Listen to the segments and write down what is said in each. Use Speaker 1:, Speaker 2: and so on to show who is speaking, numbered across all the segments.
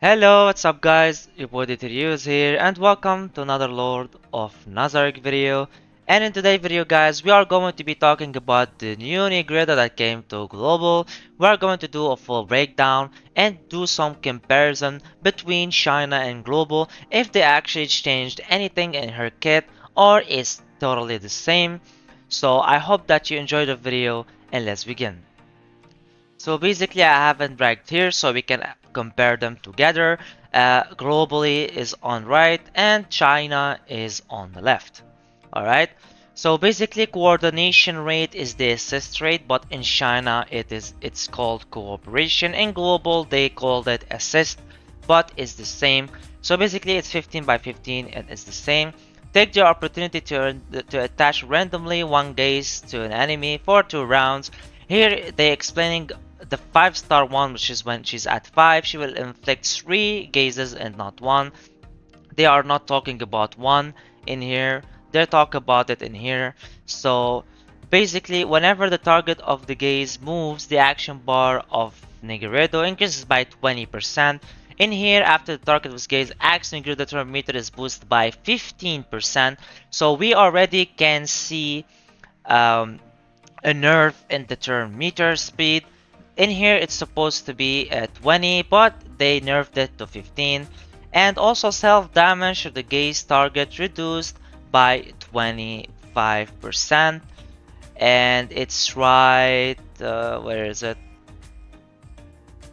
Speaker 1: Hello, what's up guys? Your boy Darius here and welcome to another Lord of Nazarick video. And in today's video guys, we are going to be talking about the new Nigredo that came to global. We are going to do a full breakdown and do some comparison between China and global if they actually changed anything in her kit or is totally the same. So I hope that you enjoyed the video and let's begin. So basically I haven't dragged here so we can compare them together. Globally is on right and China is on the left. Alright. So basically coordination rate is the assist rate, but in China it's called cooperation. In global they called it assist, but it's the same. So basically it's 15 by 15 and it's the same. Take the opportunity to attach randomly one gaze to an enemy for 2 rounds. Here they explaining the 5-star one, which is when she's at 5, she will inflict 3 gazes and not 1. They are not talking about 1 in here, they talk about it in here. So basically, whenever the target of the gaze moves, the action bar of Nigredo increases by 20%. In here, after the target was gazed, action Nigredo turn meter is boosted by 15%. So we already can see um, a nerf in the turn meter speed. In here it's supposed to be at 20, but they nerfed it to 15. And also self damage to the gaze target reduced by 25%. And it's right, where is it?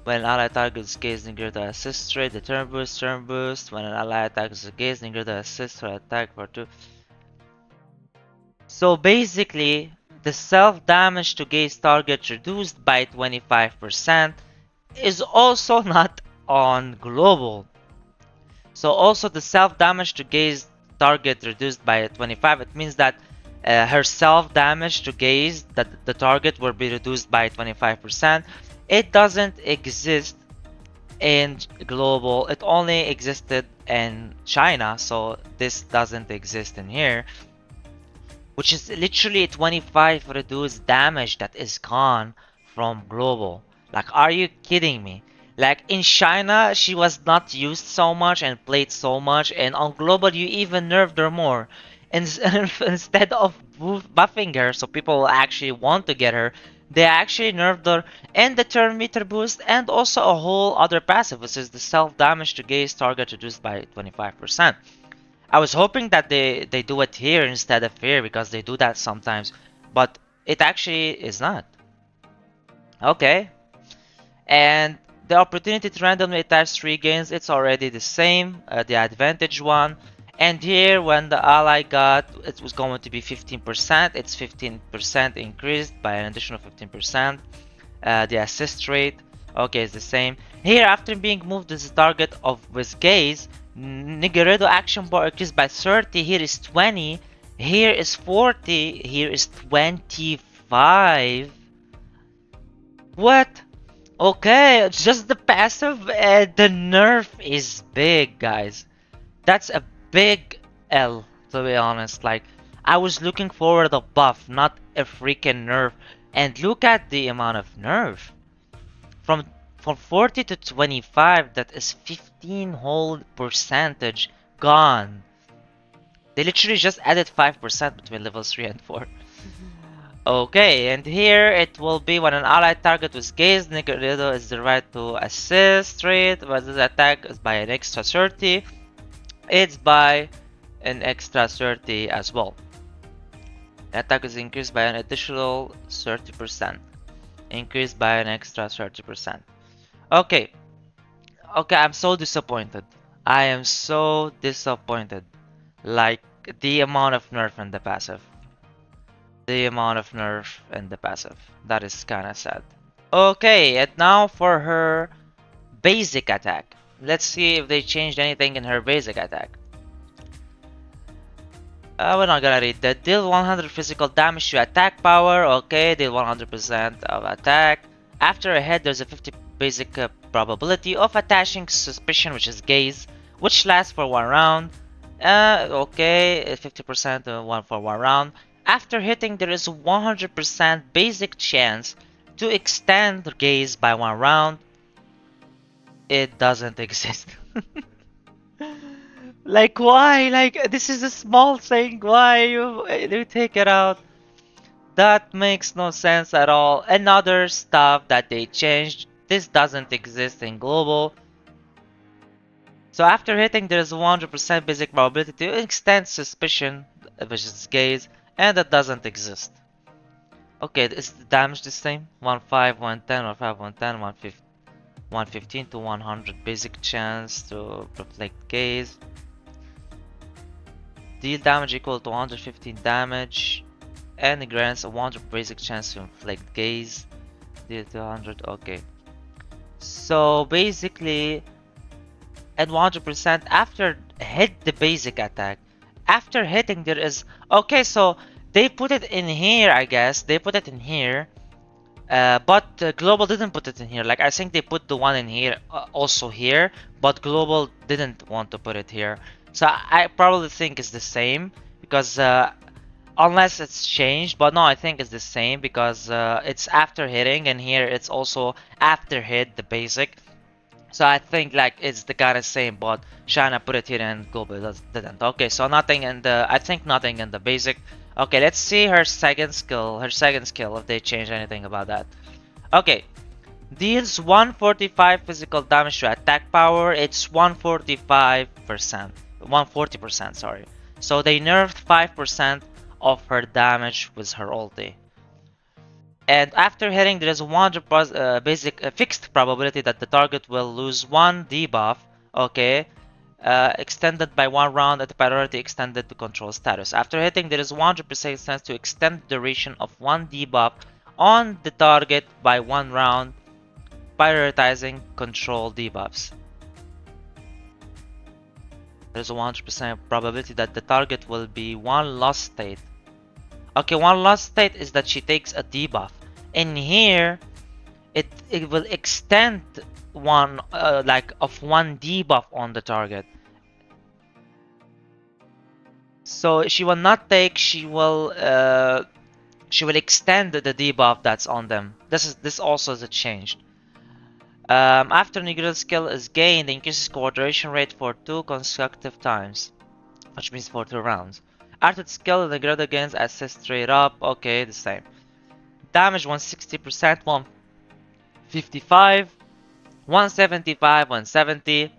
Speaker 1: When an ally targets gaze, near the assist rate, the turn boost, turn boost. When an ally attacks the gaze, near the assist or attack for 2. So basically, the self-damage to gaze target reduced by 25% is also not on global. So also the self-damage to gaze target reduced by 25, it means that her self-damage to gaze, that the target will be reduced by 25%. It doesn't exist in global, it only existed in China, so this doesn't exist in here, which is literally 25 reduced damage that is gone from global. Like, are you kidding me? Like, in China, she was not used so much and played so much, and on global, you even nerfed her more. And instead of buffing her, so people actually want to get her, they actually nerfed her and the turn meter boost, and also a whole other passive, which is the self damage to gaze target reduced by 25%. I was hoping that they do it here instead of here because they do that sometimes, but it actually is not. Okay, and the opportunity to randomly attach 3 gains, it's already the same, the advantage one. And here when the ally got, it was going to be 15%, it's 15% increased by an additional 15%. The assist rate, okay, is the same. Here, after being moved as a target of with gaze, Nigredo action bar increased by 30. Here is 20. Here is 40. Here is 25. What? Okay, just the passive. The nerf is big, guys. That's a big L, to be honest. Like, I was looking forward to a buff, not a freaking nerf. And look at the amount of nerf. From from 40 to 25, that is 15 whole percentage gone. They literally just added 5% between levels 3 and 4. Okay, and here it will be when an allied target was gazed, Nigredo is the right to assist rate, but this attack is by an extra 30. It's by an extra 30 as well. The attack is increased by an additional 30%. Increased by an extra 30%. Okay, okay, I'm so disappointed. I am so disappointed. Like, the amount of nerf in the passive. The amount of nerf in the passive. That is kinda sad. Okay, and now for her basic attack. Let's see if they changed anything in her basic attack. We're not gonna read that. Deal 100 physical damage to attack power. Okay, deal 100% of attack. After a hit, there's a 50 basic probability of attaching suspicion, which is gaze, which lasts for 1 round. Okay, 50% one for 1 round. After hitting, there is a 100% basic chance to extend the gaze by 1 round. It doesn't exist. Like why? Like this is a small thing. Why you take it out? That makes no sense at all. Another stuff that they changed. This doesn't exist in global. So after hitting, there is a 100% basic probability to extend suspicion, which is gaze, and that doesn't exist. Okay, is the damage the same? 1-5, 1-10, 1-5, 1-10, 115 to 100 basic chance to reflect gaze. Deal damage equal to 115 damage and grants a 100 basic chance to inflict gaze. Deal 200, okay. So basically, at 100% after hit the basic attack. After hitting there is... Okay, so they put it in here, I guess. They put it in here. But Global didn't put it in here. Like, I think they put the one in here also here. But Global didn't want to put it here. So I probably think it's the same. Because unless it's changed. But no, I think it's the same. Because it's after hitting. And here it's also after hit the basic. So I think like it's the kind of same, but Shana put it here and Global didn't. Okay, so nothing in the, I think nothing in the basic. Okay, let's see her second skill. Her second skill, if they change anything about that. Okay, deals 145 physical damage to attack power. It's 145%, 140%. Sorry. So they nerfed 5% of her damage with her ulti. And after hitting, there is a 100 basic fixed probability that the target will lose one debuff, okay, extended by one round at the priority extended to control status. After hitting, there is 100% chance to extend the duration of one debuff on the target by one round, prioritizing control debuffs. There is a 100% probability that the target will be one lost state. Okay, one lost state is that she takes a debuff. In here, it will extend one like of one debuff on the target. So she will not take. She will extend the debuff that's on them. This also is a change. After Nigredo skill is gained, increases coordination rate for 2 consecutive times, which means for 2 rounds. After the skill, Nigredo gains assist straight up. Okay, the same. Damage 160%, 155, 175, 170.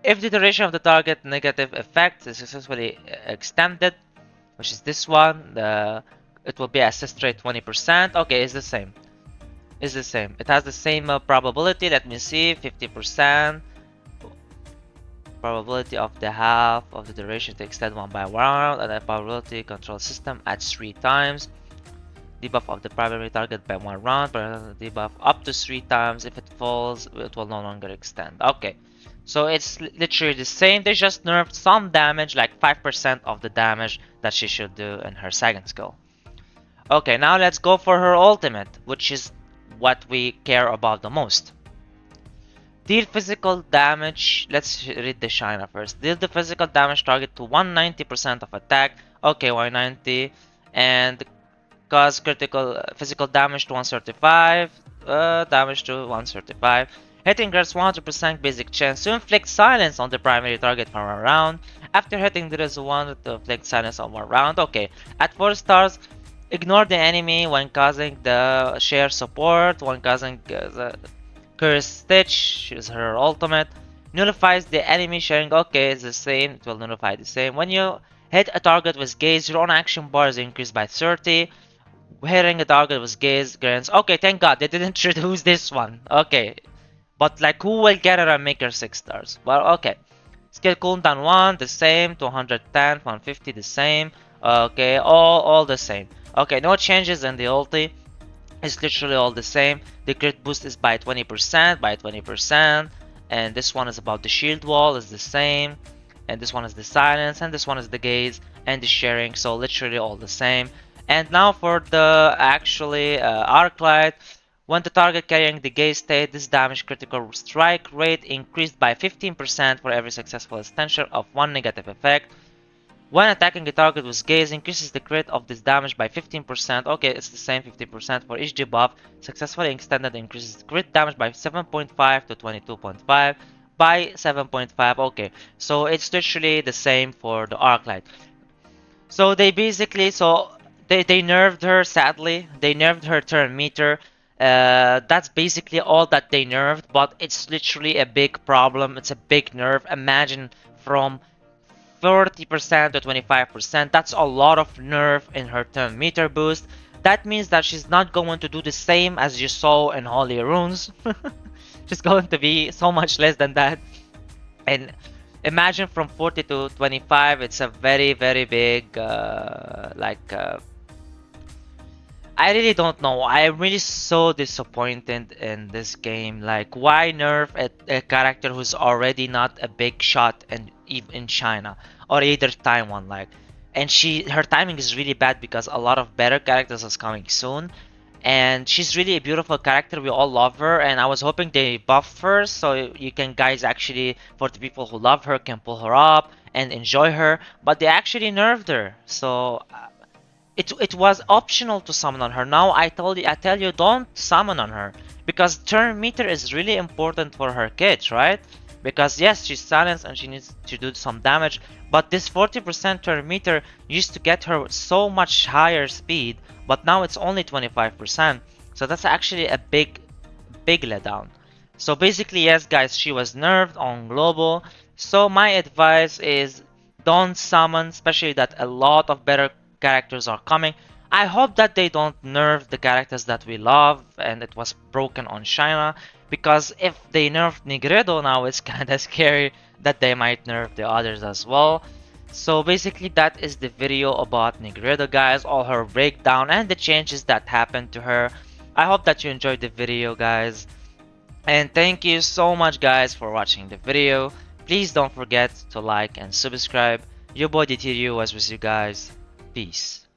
Speaker 1: If the duration of the target negative effect is successfully extended, which is this one, it will be assist rate 20%. Okay, it's the same. It's the same. It has the same probability. Let me see, 50%. Probability of the half of the duration to extend one by one, and the probability control system at 3 times. Debuff of the primary target by one round, but debuff up to 3 times. If it falls, it will no longer extend. Okay, so it's literally the same. They just nerfed some damage, like 5% of the damage that she should do in her second skill. Okay, now let's go for her ultimate, which is what we care about the most. Deal physical damage. Let's read the Shina first. Deal the physical damage target to 190% of attack. Okay, 190. And cause critical physical damage to 135, damage to 135. Hitting grants 100% basic chance to inflict silence on the primary target for a round. After hitting, there is one to inflict silence on one round. Okay, at 4 stars, ignore the enemy when causing the share support, when causing the curse stitch is her ultimate. Nullifies the enemy sharing. Okay, it's the same, it will nullify the same. When you hit a target with gaze, your own action bar is increased by 30. Hitting a target with gaze grants. Okay, thank god they didn't introduce this one. Okay, but like who will get her and make her 6 stars? Well, okay. Skill cooldown 1 the same, 210, 150 the same. Okay, all the same. Okay, no changes in the ulti. It's literally all the same. The crit boost is by 20%, by 20%. And this one is about the shield wall is the same. And this one is the silence, and this one is the gaze and the sharing. So literally all the same. And now for the actually arc light. When the target carrying the gaze state, this damage critical strike rate increased by 15% for every successful extension of one negative effect. When attacking a target with gaze, increases the crit of this damage by 15%. Okay, it's the same 15% for each debuff. Successfully extended increases crit damage by 7.5 to 22.5 by 7.5. Okay, so it's literally the same for the Arclight. So they basically, they nerfed her, sadly. They nerfed her turn meter. That's basically all that they nerfed, but it's literally a big problem. It's a big nerf. Imagine from 30% to 25%. That's a lot of nerf in her turn meter boost. That means that she's not going to do the same as you saw in Holy Runes. She's going to be so much less than that. And imagine from 40 to 25, it's a very, very big, I really don't know. I'm really so disappointed in this game. Like, why nerf a character who's already not a big shot in China or either Taiwan? Like, and her timing is really bad because a lot of better characters is coming soon. And she's really a beautiful character. We all love her, and I was hoping they buff her so you can guys actually, for the people who love her, can pull her up and enjoy her. But they actually nerfed her, so it was optional to summon on her. Now I tell you don't summon on her because turn meter is really important for her kit, right? Because yes, she's silenced and she needs to do some damage, but this 40% turn meter used to get her so much higher speed, but now it's only 25%. So that's actually a big letdown. So basically, yes guys, she was nerfed on global. So my advice is don't summon, especially that a lot of better characters are coming. I hope that they don't nerf the characters that we love and it was broken on China, because if they nerf Nigredo now, it's kinda scary that they might nerf the others as well. So basically that is the video about Nigredo guys, all her breakdown and the changes that happened to her. I hope that you enjoyed the video guys. And thank you so much guys for watching the video. Please don't forget to like and subscribe. Your boy DTRU was with you guys. Peace.